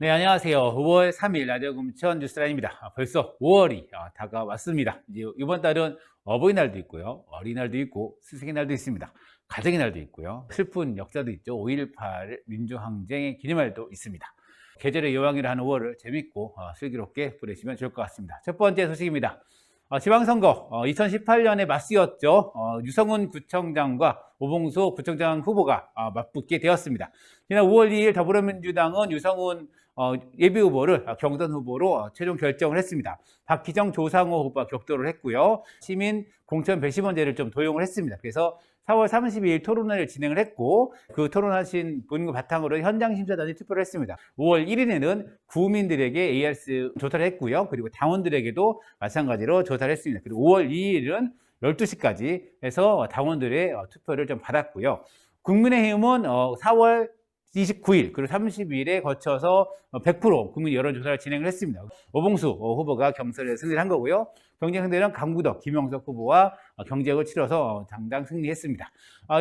네, 안녕하세요. 5월 3일 라디오 금천 뉴스라인입니다. 벌써 5월이 다가왔습니다. 이제 이번 달은 어버이날도 있고요. 어린이날도 있고 스승의 날도 있습니다. 가정의 날도 있고요. 슬픈 역사도 있죠. 5.18 민주항쟁의 기념일도 있습니다. 계절의 여왕이라 하는 5월을 재밌고 슬기롭게 보내시면 좋을 것 같습니다. 첫 번째 소식입니다. 지방선거 2018년에 맞서였죠. 유성훈 구청장과 오봉수 구청장 후보가 맞붙게 되었습니다. 지난 5월 2일 더불어민주당은 유성훈 예비후보를 경선 후보로 최종 결정을 했습니다. 박희정, 조상호 후보가 격돌을 했고요. 시민 공천 배심원제를 좀 도용을 했습니다. 그래서 4월 32일 토론회를 진행을 했고 그 토론하신 분을 바탕으로 현장 심사단이 투표를 했습니다. 5월 1일에는 구민들에게 ARS 조사를 했고요. 그리고 당원들에게도 마찬가지로 조사를 했습니다. 그리고 5월 2일은 12시까지 해서 당원들의 투표를 좀 받았고요. 국민의힘은 4월 29일 그리고 30일에 거쳐서 100% 국민 여론조사를 진행을 했습니다. 오봉수 후보가 경선에 승리를 한 거고요. 경쟁 상대는 강구덕, 김영석 후보와 경쟁을 치러서 당당 승리했습니다.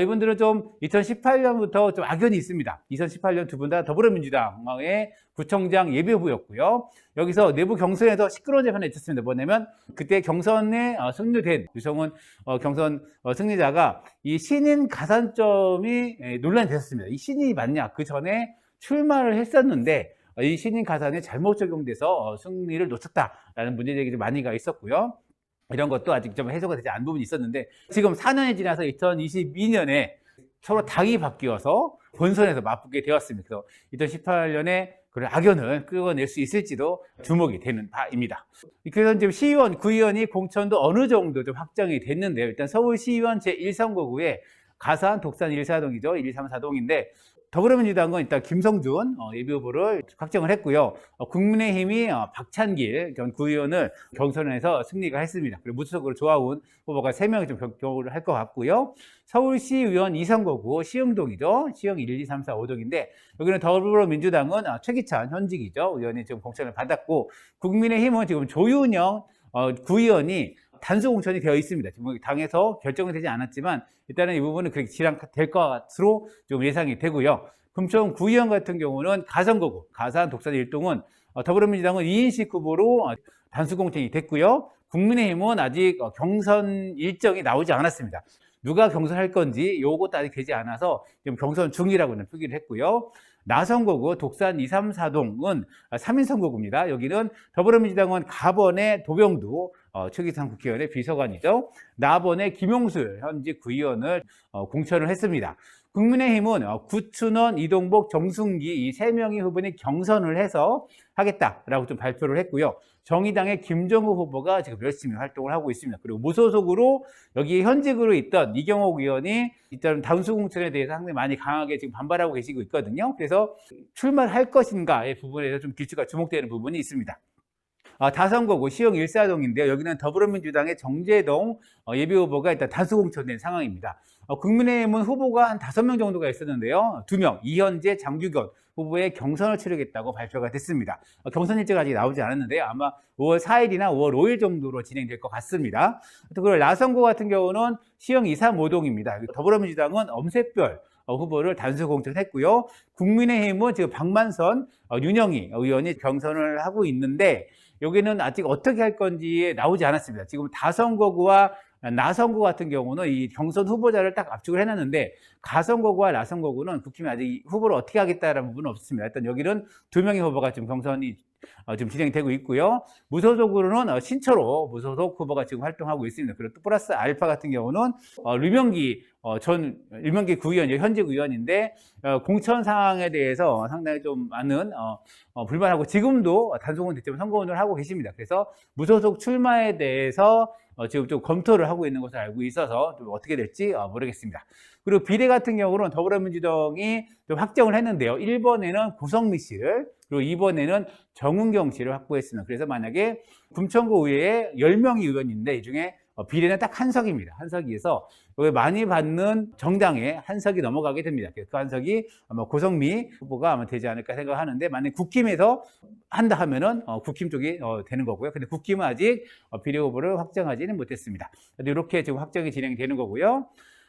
이분들은 좀 2018년부터 좀 악연이 있습니다. 2018년 두 분 다 더불어민주당의 구청장 예비후보였고요. 여기서 내부 경선에서 시끄러운 재판이 있었습니다. 뭐냐면 그때 경선에 승리된 유성훈 경선 승리자가 이 신인 가산점이 논란이 됐었습니다. 이 신인이 맞냐? 그 전에 출마를 했었는데 이 신인 가산에 잘못 적용돼서 승리를 놓쳤다라는 문제제기도 많이 가 있었고요. 이런 것도 아직 좀 해소가 되지 않은 부분이 있었는데 지금 4년이 지나서 2022년에 서로 당이 바뀌어서 본선에서 맞붙게 되었습니다. 그래서 2018년에 그런 악연을 끌어낼 수 있을지도 주목이 되는 바입니다. 그래서 지금 시의원, 구의원이 공천도 어느 정도 좀 확정이 됐는데요. 일단 서울시의원 제1선거구에 가산, 독산 1사동이죠. 1, 2, 3, 4동인데 더불어민주당은 일단 김성준 예비후보를 확정을 했고요. 국민의힘이 박찬길 전 구의원을 경선에서 승리가 했습니다. 그리고 무소속으로 조아운 후보가 3명이 좀 격돌을 할 것 같고요. 서울시의원 2선거구 시흥동이죠. 시흥 1, 2, 3, 4, 5동인데 여기는 더불어민주당은 최기찬 현직이죠. 의원이 지금 공천을 받았고 국민의힘은 지금 조윤영 구의원이 단수 공천이 되어 있습니다. 지금 당에서 결정이 되지 않았지만 일단은 이 부분은 그렇게 진행될 것으로 좀 예상이 되고요. 금천 구의원 같은 경우는 가선거구, 가산 독산 1동은 더불어민주당은 이인식 후보로 단수 공천이 됐고요. 국민의힘은 아직 경선 일정이 나오지 않았습니다. 누가 경선할 건지 요것도 아직 되지 않아서 지금 경선 중이라고는 표기를 했고요. 나선거구 독산 2, 3, 4동은 3인 선거구입니다. 여기는 더불어민주당은 가번의 도병두 최기상 국회의원의 비서관이죠. 나번의 김용술 현직 구의원을 공천을 했습니다. 국민의힘은 구춘원, 이동복, 정순기 이 3명의 후보니 경선을 해서 하겠다라고 좀 발표를 했고요. 정의당의 김정우 후보가 지금 열심히 활동을 하고 있습니다. 그리고 무소속으로 여기 현직으로 있던 이경옥 의원이 일단 단수 공천에 대해서 상당히 많이 강하게 지금 반발하고 계시고 있거든요. 그래서 출마를 할 것인가의 부분에서 좀 기초가 주목되는 부분이 있습니다. 다선거구 시흥 1사동인데요. 여기는 더불어민주당의 정재동 예비후보가 일단 단수 공천된 상황입니다. 국민의힘은 후보가 한 5명 정도가 있었는데요. 2명, 이현재, 장규견 후보의 경선을 치르겠다고 발표가 됐습니다. 경선 일정이 아직 나오지 않았는데요. 아마 5월 4일이나 5월 5일 정도로 진행될 것 같습니다. 그리고 나선거 같은 경우는 시흥 2, 3, 5동입니다. 더불어민주당은 엄색별 후보를 단수 공천했고요. 국민의힘은 지금 박만선, 윤영희 의원이 경선을 하고 있는데 여기는 아직 어떻게 할 건지 나오지 않았습니다. 지금 다선거구와 나선거 같은 경우는 이 경선 후보자를 딱 압축을 해놨는데 가선거구와 나선거구는 국힘이 아직 후보를 어떻게 하겠다라는 부분은 없습니다. 일단 여기는 2명의 후보가 지금 경선이 지금 진행되고 있고요. 무소속으로는 신철호 무소속 후보가 지금 활동하고 있습니다. 그리고 또 플러스 알파 같은 경우는 류명기 류명기 구의원, 현직 의원인데 공천 상황에 대해서 상당히 좀 많은 불만하고 지금도 단속은 됐지만 선거운동을 하고 계십니다. 그래서 무소속 출마에 대해서 지금 좀 검토를 하고 있는 것을 알고 있어서 좀 어떻게 될지 모르겠습니다. 그리고 비례 같은 경우는 더불어민주당이 좀 확정을 했는데요. 1번에는 고성미 씨를 그리고 2번에는 정은경 씨를 확보했습니다. 그래서 만약에 금천구 의회에 10명이 의원인데 이 중에 비례는 딱 한 석입니다. 한 석에서 많이 받는 정당에 한 석이 넘어가게 됩니다. 그 한 석이 아마 고성미 후보가 아마 되지 않을까 생각하는데 만약 국힘에서 한다 하면은 국힘 쪽이 되는 거고요. 근데 국힘은 아직 비례 후보를 확정하지는 못했습니다. 이렇게 지금 확정이 진행되는 거고요.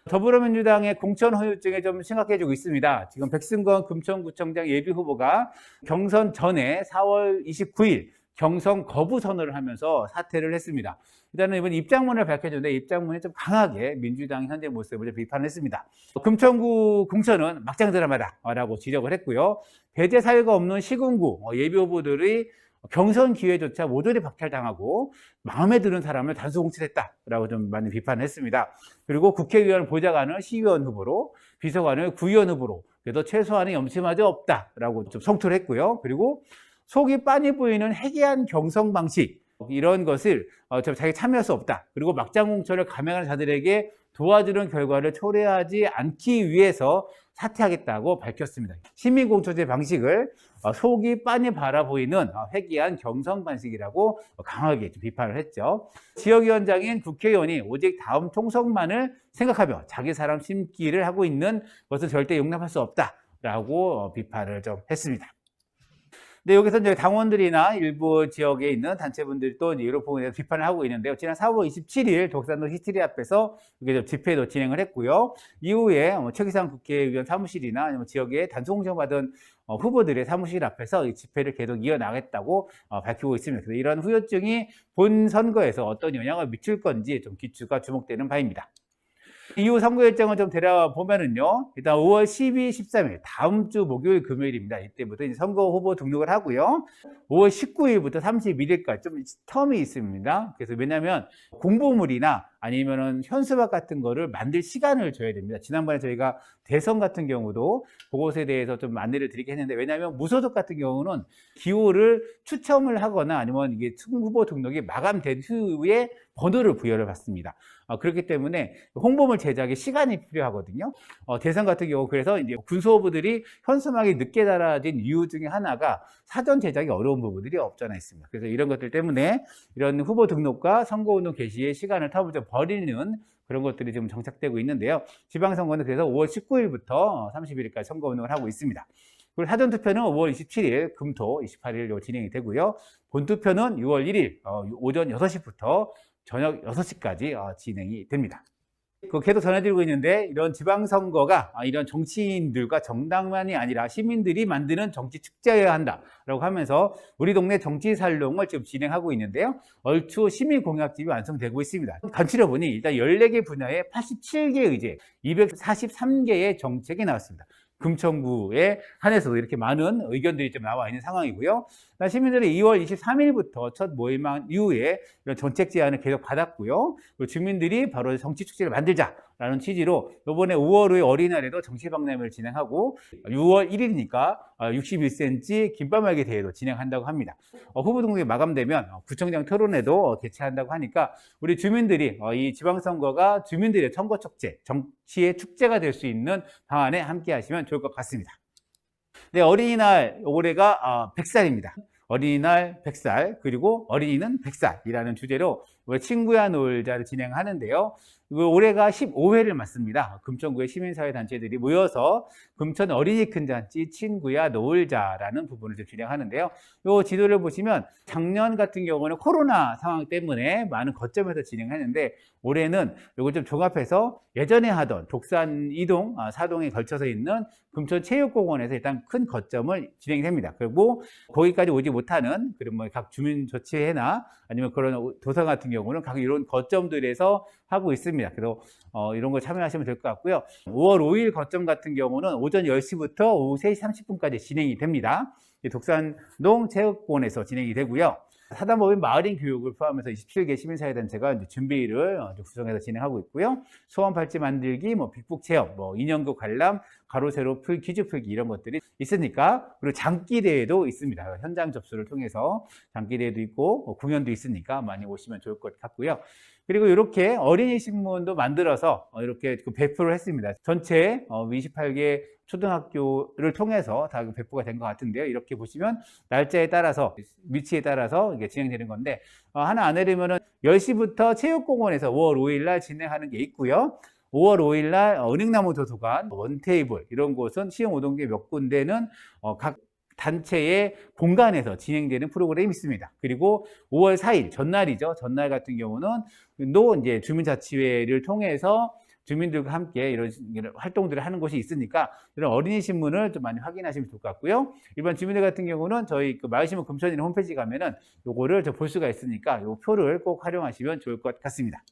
더불어민주당의 공천 후유증이 좀 심각해지고 있습니다. 지금 백승건 금천구청장 예비후보가 경선 전에 4월 29일 경선 거부 선언을 하면서 사퇴를 했습니다. 일단은 이번 입장문을 밝혀줬는데 입장문에 좀 강하게 민주당 현재 모습을 좀 비판을 했습니다. 금천구 공천은 막장 드라마다라고 지적을 했고요. 배제 사유가 없는 시군구 예비후보들의 경선 기회조차 모조리 박탈당하고 마음에 드는 사람을 단수 공천했다라고 좀 많이 비판을 했습니다. 그리고 국회의원 보좌관을 시의원 후보로, 비서관을 구의원 후보로, 그래도 최소한의 염치마저 없다라고 좀 성토를 했고요. 그리고 속이 빤히 보이는 해괴한 경선 방식, 이런 것을 자기 참여할 수 없다. 그리고 막장 공천을 감행하는 자들에게 도와주는 결과를 초래하지 않기 위해서 사퇴하겠다고 밝혔습니다. 시민공천제 방식을 속이 빤히 바라 보이는 회귀한 경선 방식이라고 강하게 비판을 했죠. 지역위원장인 국회의원이 오직 다음 총선만을 생각하며 자기 사람 심기를 하고 있는 것은 절대 용납할 수 없다라고 비판을 좀 했습니다. 근데 여기서 이제 당원들이나 일부 지역에 있는 단체분들이 또 이런 부분에 대해서 비판을 하고 있는데요. 지난 4월 27일 독산동 히스테리 앞에서 이게 집회도 진행을 했고요. 이후에 최기상 국회의원 사무실이나 아니면 지역에 단수 공천 받은 후보들의 사무실 앞에서 이 집회를 계속 이어나가겠다고 밝히고 있습니다. 그래서 이런 후유증이 본 선거에서 어떤 영향을 미칠 건지 좀 기추가 주목되는 바입니다. 이후 선거 일정을 좀 데려보면은요, 일단 5월 12, 13일, 다음 주 목요일, 금요일입니다. 이때부터 이제 선거 후보 등록을 하고요. 5월 19일부터 31일까지 좀 텀이 있습니다. 그래서 왜냐하면 공보물이나 아니면은 현수막 같은 거를 만들 시간을 줘야 됩니다. 지난번에 저희가 대선 같은 경우도 그것에 대해서 좀 안내를 드리긴 했는데, 왜냐하면 무소속 같은 경우는 기호를 추첨을 하거나 아니면 이게 후보 등록이 마감된 후에 번호를 부여를 받습니다. 그렇기 때문에 홍보물 제작에 시간이 필요하거든요. 대선 같은 경우 그래서 이제 군수후보들이 현수막이 늦게 달아진 이유 중에 하나가 사전 제작이 어려운 부분들이 없지 않아 있습니다. 그래서 이런 것들 때문에 이런 후보 등록과 선거운동 개시의 시간을 텀을 좀 버리는 그런 것들이 지금 정착되고 있는데요. 지방선거는 그래서 5월 19일부터 31일까지 선거운동을 하고 있습니다. 그리고 사전투표는 5월 27일, 금토 28일 진행이 되고요. 본투표는 6월 1일 오전 6시부터 저녁 6시까지 진행이 됩니다. 계속 전해드리고 있는데, 이런 지방선거가 이런 정치인들과 정당만이 아니라 시민들이 만드는 정치 축제여야 한다라고 하면서 우리 동네 정치 살롱을 지금 진행하고 있는데요. 얼추 시민공약집이 완성되고 있습니다. 간추려 보니 일단 14개 분야에 87개 의제, 243개의 정책이 나왔습니다. 금천구에 한해서도 이렇게 많은 의견들이 좀 나와 있는 상황이고요. 시민들이 2월 23일부터 첫 모임한 이후에 이런 정책 제안을 계속 받았고요. 그리고 주민들이 바로 정치 축제를 만들자라는 취지로 이번에 5월 후에 어린이날에도 정치박람회를 진행하고 6월 1일이니까 61cm 김밥말기 대회도 진행한다고 합니다. 후보 등록이 마감되면 구청장 토론회도 개최한다고 하니까 우리 주민들이 이 지방선거가 주민들의 선거 축제, 정치의 축제가 될 수 있는 방안에 함께 하시면 좋을 것 같습니다. 네, 어린이날 올해가 100살입니다. 어린이날 100살, 그리고 어린이는 100살이라는 주제로 친구야 놀자를 진행하는데요. 올해가 15회를 맞습니다. 금천구의 시민사회단체들이 모여서 금천 어린이 큰잔치 친구야 놀자라는 부분을 좀 진행하는데요. 이 지도를 보시면 작년 같은 경우는 코로나 상황 때문에 많은 거점에서 진행했는데, 올해는 이걸 좀 종합해서 예전에 하던 독산 2동, 4동에 걸쳐서 있는 금천체육공원에서 일단 큰 거점을 진행됩니다. 그리고 거기까지 오지 못하는 그런 각 주민조치회나 아니면 그런 도서 같은 경우는 각 이런 거점들에서 하고 있습니다. 그래서 이런 거 참여하시면 될 것 같고요. 5월 5일 거점 같은 경우는 오전 10시부터 오후 3시 30분까지 진행이 됩니다. 독산동 체육공원에서 진행이 되고요. 사단법인 마을인 교육을 포함해서 27개 시민사회단체가 이제 준비를 구성해서 진행하고 있고요. 소원 팔찌 만들기, 빅북 체험, 인형극 관람, 가로 세로 퀴즈 풀기 이런 것들이 있으니까, 그리고 장기 대회도 있습니다. 현장 접수를 통해서 장기 대회도 있고 공연도 있으니까 많이 오시면 좋을 것 같고요. 그리고 이렇게 어린이 신문도 만들어서 이렇게 배포를 했습니다. 전체 28개 초등학교를 통해서 다 배포가 된 것 같은데요. 이렇게 보시면 날짜에 따라서, 위치에 따라서 이게 진행되는 건데, 하나 안 내리면은 10시부터 체육공원에서 5월 5일 날 진행하는 게 있고요. 5월 5일 날 은행나무 도서관, 원테이블 이런 곳은 시흥 오동계 몇 군데는 각 단체의 공간에서 진행되는 프로그램이 있습니다. 그리고 5월 4일 전날이죠. 전날 같은 경우는 또 이제 주민자치회를 통해서 주민들과 함께 이런 활동들을 하는 곳이 있으니까 이런 어린이 신문을 좀 많이 확인하시면 좋을 것 같고요. 일반 주민들 같은 경우는 저희 그 마을신문 금천이나 홈페이지 가면은 요거를 볼 수가 있으니까 요 표를 꼭 활용하시면 좋을 것 같습니다.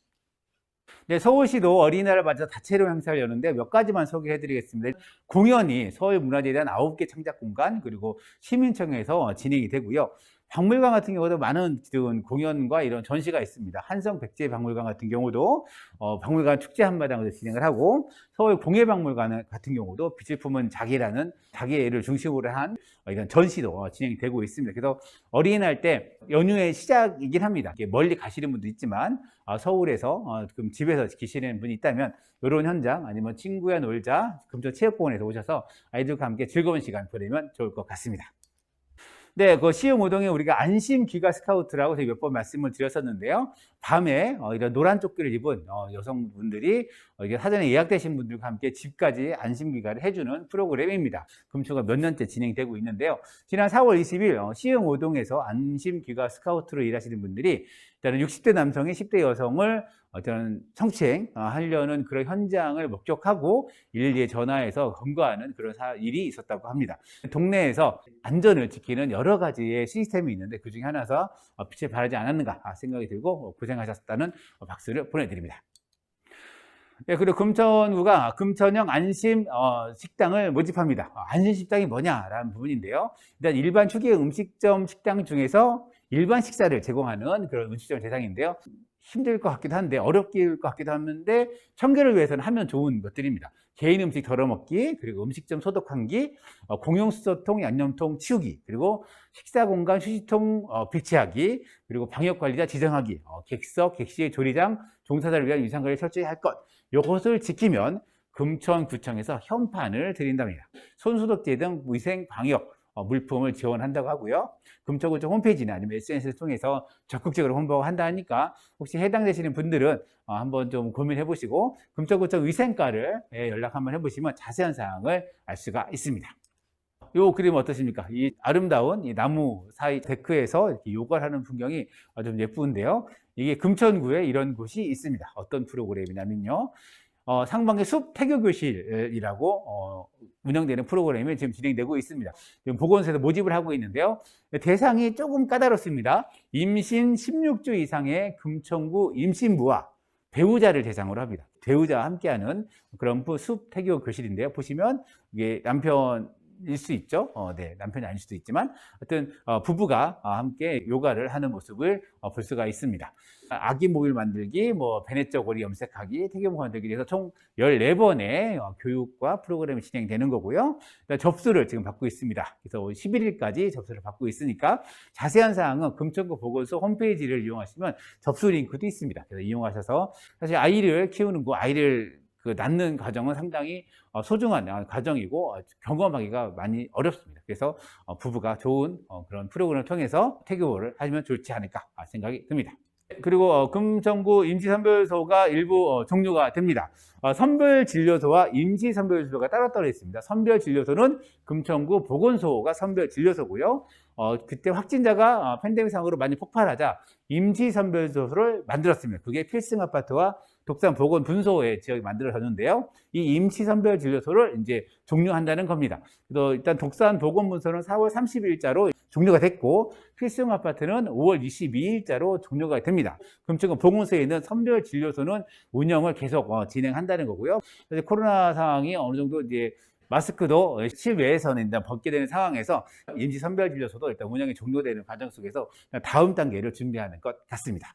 네, 서울시도 어린이날을 맞아 다채로운 행사를 여는데 몇 가지만 소개해 드리겠습니다. 공연이 서울문화재에 대한 9개 창작 공간 그리고 시민청에서 진행이 되고요. 박물관 같은 경우도 많은 공연과 이런 전시가 있습니다. 한성백제박물관 같은 경우도 박물관 축제 한마당에서 진행을 하고, 서울공예박물관 같은 경우도 빛을 품은 자기라는 자기를 중심으로 한 이런 전시도 진행되고 있습니다. 그래서 어린이날 때 연휴의 시작이긴 합니다. 멀리 가시는 분도 있지만 서울에서 집에서 계시는 분이 있다면 이런 현장 아니면 친구야 놀자 금천체육공원에서 오셔서 아이들과 함께 즐거운 시간 보내면 좋을 것 같습니다. 네, 그 시흥오동에 우리가 안심 귀가 스카우트라고 제가 몇 번 말씀을 드렸었는데요. 밤에 이런 노란 조끼를 입은 여성분들이 이게 사전에 예약되신 분들과 함께 집까지 안심 귀가를 해주는 프로그램입니다. 금초가 몇 년째 진행되고 있는데요. 지난 4월 20일 시흥오동에서 안심 귀가 스카우트로 일하시는 분들이 일단은 60대 남성이 10대 여성을 어떤 성추행하려는 그런 현장을 목격하고 112에 전화해서 검거하는 그런 일이 있었다고 합니다. 동네에서 안전을 지키는 여러 가지의 시스템이 있는데 그 중에 하나서 빛을 발하지 않았는가 생각이 들고 고생하셨다는 박수를 보내드립니다. 네, 그리고 금천구가 금천형 안심 식당을 모집합니다. 안심 식당이 뭐냐라는 부분인데요. 일단 일반 휴게 음식점 식당 중에서 일반 식사를 제공하는 그런 음식점 대상인데요. 힘들 것 같기도 한데 어렵길 것 같기도 하는데 청결을 위해서는 하면 좋은 것들입니다. 개인 음식 덜어먹기, 그리고 음식점 소독하기, 공용 수저통, 양념통 치우기, 그리고 식사 공간 휴지통 배치하기, 그리고 방역관리자 지정하기, 객석, 객실, 조리장, 종사자를 위한 위생관리를 철저히 할 것. 이것을 지키면 금천구청에서 현판을 드린답니다. 손소독제 등 위생 방역 물품을 지원한다고 하고요. 금천구청 홈페이지나 아니면 SNS를 통해서 적극적으로 홍보를 한다 하니까 혹시 해당되시는 분들은 한번 좀 고민해 보시고 금천구청 위생과를 연락 한번 해보시면 자세한 사항을 알 수가 있습니다. 이 그림 어떠십니까? 이 아름다운 이 나무 사이 데크에서 이렇게 요가를 하는 풍경이 좀 예쁜데요. 이게 금천구에 이런 곳이 있습니다. 어떤 프로그램이냐면요. 상반기 숲 태교 교실이라고 운영되는 프로그램이 지금 진행되고 있습니다. 지금 보건소에서 모집을 하고 있는데요. 대상이 조금 까다롭습니다. 임신 16주 이상의 금천구 임신부와 배우자를 대상으로 합니다. 배우자와 함께하는 그런 숲 태교 교실인데요. 보시면 이게 남편일 수 있죠. 네, 남편이 아닐 수도 있지만 하여튼 부부가 함께 요가를 하는 모습을 볼 수가 있습니다. 아기 모빌 만들기, 베네 고리 염색하기, 태교문 만들기 해서 총 14번의 교육과 프로그램이 진행되는 거고요. 접수를 지금 받고 있습니다. 그래서 11일까지 접수를 받고 있으니까 자세한 사항은 금천구 보건소 홈페이지를 이용하시면 접수 링크도 있습니다. 그래서 이용하셔서 사실 아이를 키우는 거, 아이를 낳는 과정은 상당히 소중한 과정이고 경험하기가 많이 어렵습니다. 그래서 부부가 좋은 그런 프로그램을 통해서 태교를 하시면 좋지 않을까 생각이 듭니다. 그리고 금천구 임시선별소가 일부 종료가 됩니다. 선별진료소와 임시선별진료소가 따로따로 있습니다. 선별진료소는 금천구 보건소가 선별진료소고요. 그때 확진자가 팬데믹상으로 많이 폭발하자 임시선별소를 만들었습니다. 그게 필승아파트와 독산보건분소의 지역이 만들어졌는데요. 이 임시선별진료소를 이제 종료한다는 겁니다. 그래서 일단 독산보건분소는 4월 30일자로 종료가 됐고 필승아파트는 5월 22일자로 종료가 됩니다. 금천구 보건소에 있는 선별진료소는 운영을 계속 진행한다는 거고요. 사실 코로나 상황이 어느 정도 이제 마스크도 실외에서는 일단 벗게 되는 상황에서 임시선별진료소도 일단 운영이 종료되는 과정 속에서 다음 단계를 준비하는 것 같습니다.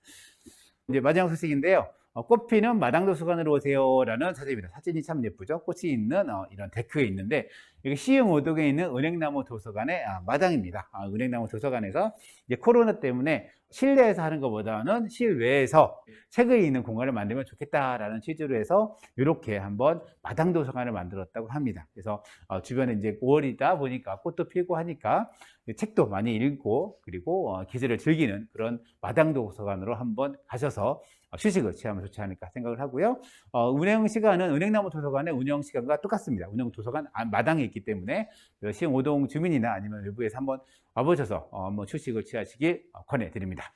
이제 마지막 소식인데요. 꽃피는 마당도서관으로 오세요라는 사진입니다. 사진이 참 예쁘죠? 꽃이 있는 이런 데크에 있는데 여기 시흥오동에 있는 은행나무 도서관의 마당입니다. 은행나무 도서관에서 이제 코로나 때문에 실내에서 하는 것보다는 실외에서 책을 읽는 공간을 만들면 좋겠다라는 취지로 해서 이렇게 한번 마당 도서관을 만들었다고 합니다. 그래서 주변에 이제 5월이다 보니까 꽃도 피고 하니까 책도 많이 읽고 그리고 계절을 즐기는 그런 마당 도서관으로 한번 가셔서 휴식을 취하면 좋지 않을까 생각을 하고요. 운영 시간은 은행나무 도서관의 운영 시간과 똑같습니다. 운영 도서관 마당에 있기 때문에 시흥오동 주민이나 아니면 외부에서 한번 와보셔서 한번 휴식을 취하시길 권해드립니다.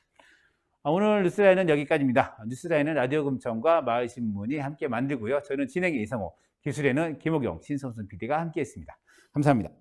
오늘 뉴스라인은 여기까지입니다. 뉴스라인은 라디오 금천과 마을신문이 함께 만들고요. 저는 진행의 이상호, 기술에는 김호경, 신성순 PD가 함께했습니다. 감사합니다.